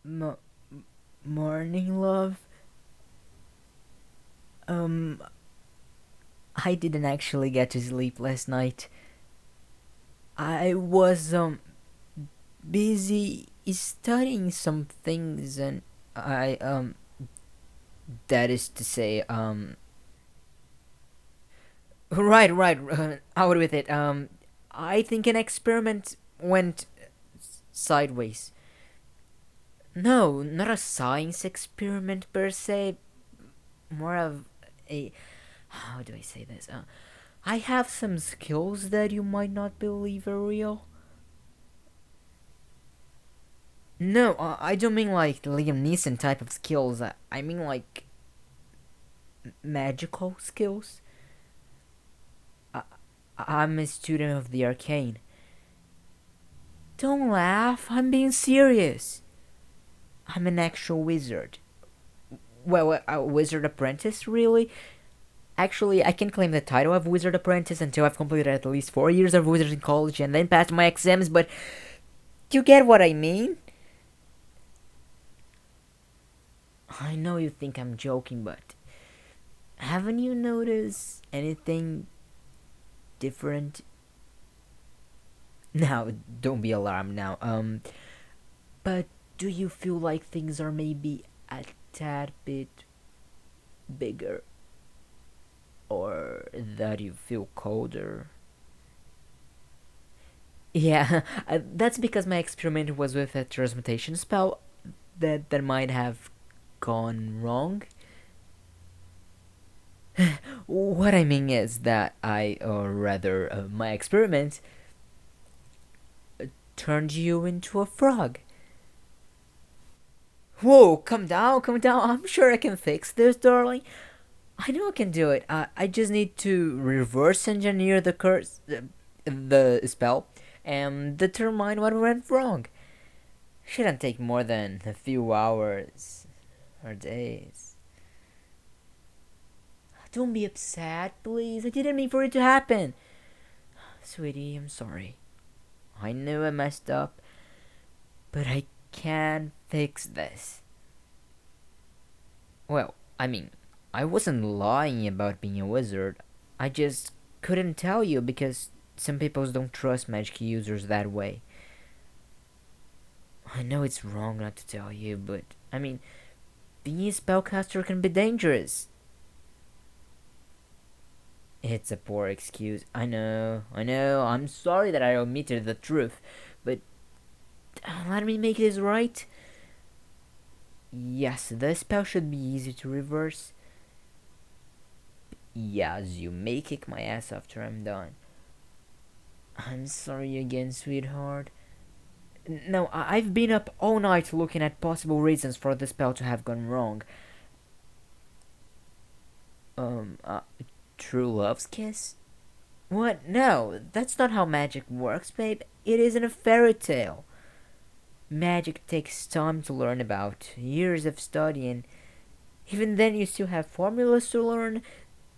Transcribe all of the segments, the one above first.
M- morning, love. Um, I didn't actually get to sleep last night. I was busy studying some things, and I that is to say right, out with it. I think an experiment went sideways. No, not a science experiment per se, more of a, how do I say this? I have some skills that you might not believe are real. No, I don't mean like Liam Neeson type of skills. I mean like magical skills. I, I'm a student of the arcane. Don't laugh, I'm being serious. I'm an actual wizard. Well, a wizard apprentice, really? Actually, I can claim the title of wizard apprentice until I've completed at least 4 years of wizarding college and then passed my exams, but you get what I mean? I know you think I'm joking, but haven't you noticed anything different? Now, don't be alarmed now. But do you feel like things are maybe a tad bit bigger? Or that you feel colder? Yeah, that's because my experiment was with a transmutation spell that might have gone wrong. What I mean is that or rather, my experiment turned you into a frog. Whoa, come down, come down. I'm sure I can fix this, darling. I know I can do it. I just need to reverse engineer the curse, the spell, and determine what went wrong. Shouldn't take more than a few hours or days. Don't be upset, please. I didn't mean for it to happen. Sweetie, I'm sorry. I knew I messed up, but I can fix this. Well, I mean, I wasn't lying about being a wizard. I just couldn't tell you because some people don't trust magic users that way. I know it's wrong not to tell you, but I mean, being a spellcaster can be dangerous. It's a poor excuse. I know. I'm sorry that I omitted the truth, but let me make this right. Yes, the spell should be easy to reverse. Yes, you may kick my ass after I'm done. I'm sorry again, sweetheart. No, I've been up all night looking at possible reasons for the spell to have gone wrong. Um, uh, True love's kiss? What? No, that's not how magic works, babe. It isn't a fairy tale. Magic takes time to learn about, years of studying. Even then, you still have formulas to learn,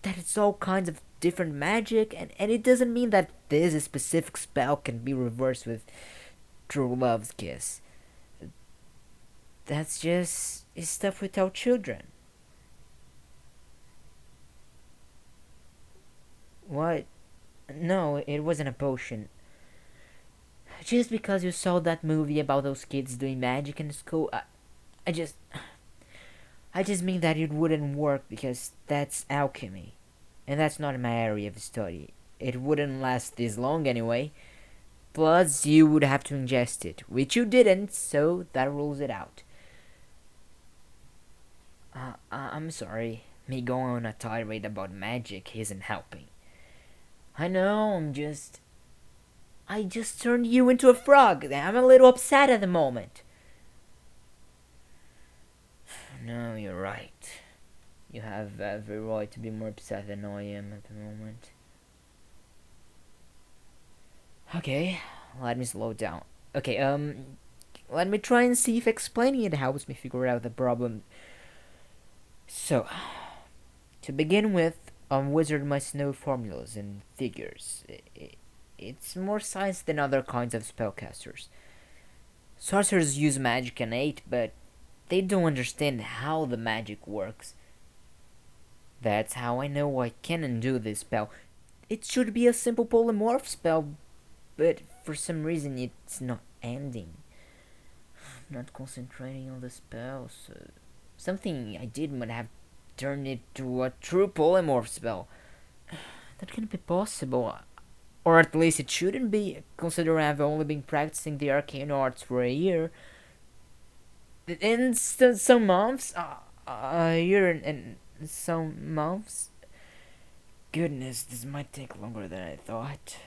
that it's all kinds of different magic, and it doesn't mean that this specific spell can be reversed with true love's kiss. That's just stuff without children. What? No, it wasn't a potion. Just because you saw that movie about those kids doing magic in school, I just. I just mean that it wouldn't work because that's alchemy. And that's not my area of study. It wouldn't last this long anyway. Plus, you would have to ingest it, which you didn't, so that rules it out. I'm sorry. Me going on a tirade about magic isn't helping. I know, I just turned you into a frog. I'm a little upset at the moment. No, you're right. You have every right to be more upset than I am at the moment. Okay, let me slow down. Okay, let me try and see if explaining it helps me figure out the problem. So, to begin with, a wizard must know formulas and figures. It's more science than other kinds of spellcasters. Sorcerers use magic innate, but they don't understand how the magic works. That's how I know I can undo this spell. It should be a simple polymorph spell, but for some reason it's not ending. I'm not concentrating on the spell, so something I did might have turned it to a true polymorph spell. That can't be possible. Or at least it shouldn't be, considering I've only been practicing the arcane arts for a year. In some months, a year and some months. Goodness, this might take longer than I thought.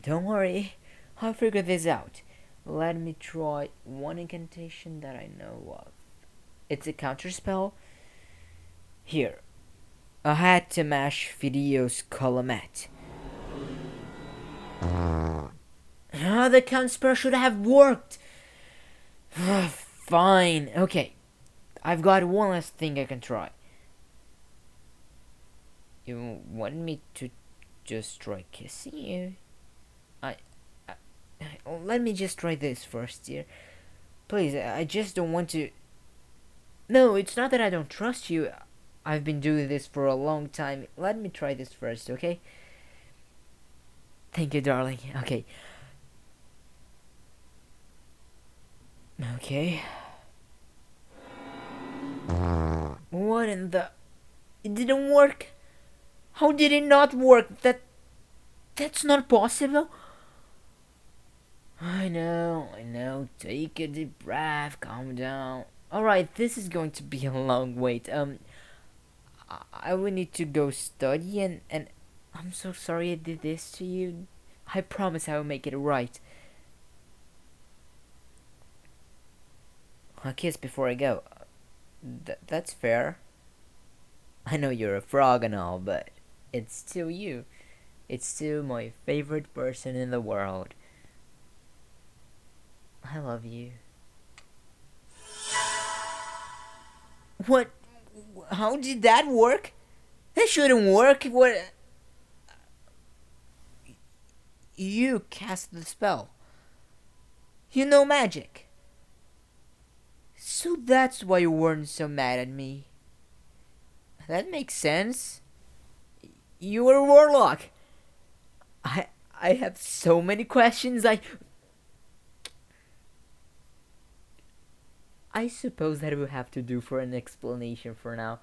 Don't worry, I'll figure this out. Let me try one incantation that I know of. It's a counterspell. Here, I had to mash Fideo's Colomet. The counterspell should have worked. Fine, okay. I've got one last thing I can try. You want me to just try kissing you? Let me just try this first, dear. Please, I just don't want to. No, it's not that I don't trust you. I've been doing this for a long time. Let me try this first, okay? Thank you, darling. Okay. Okay. What in the... It didn't work. How did it not work? That's not possible. I know. Take a deep breath, calm down. Alright, this is going to be a long wait. I will need to go study and I'm so sorry I did this to you. I promise I will make it right. A kiss before I go. That's fair. I know you're a frog and all, but it's still you. It's still my favorite person in the world. I love you. What? How did that work? That shouldn't work. What? You cast the spell. You know magic. So that's why you weren't so mad at me. That makes sense. You were a warlock. I have so many questions. I suppose that will have to do for an explanation for now.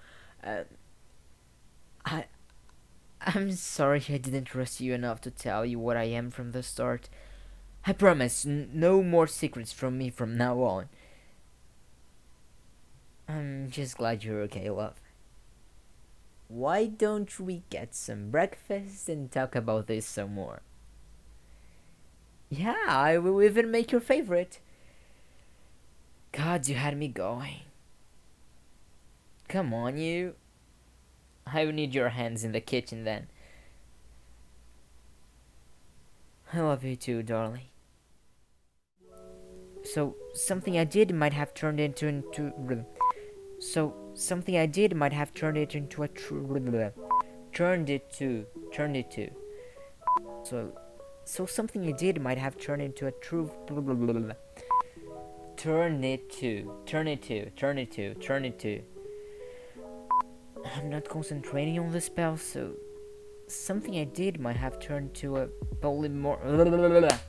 I'm sorry I didn't trust you enough to tell you what I am from the start. I promise, no more secrets from me from now on. I'm just glad you're okay, love. Why don't we get some breakfast and talk about this some more? Yeah, I will even make your favorite. God, you had me going. Come on, you. I will need your hands in the kitchen then. I love you too, darling. So, something I did might have turned it into a true... So something I did might have turned into a true... Turn it to. I'm not concentrating on the spell, so something I did might have turned to a polymorph.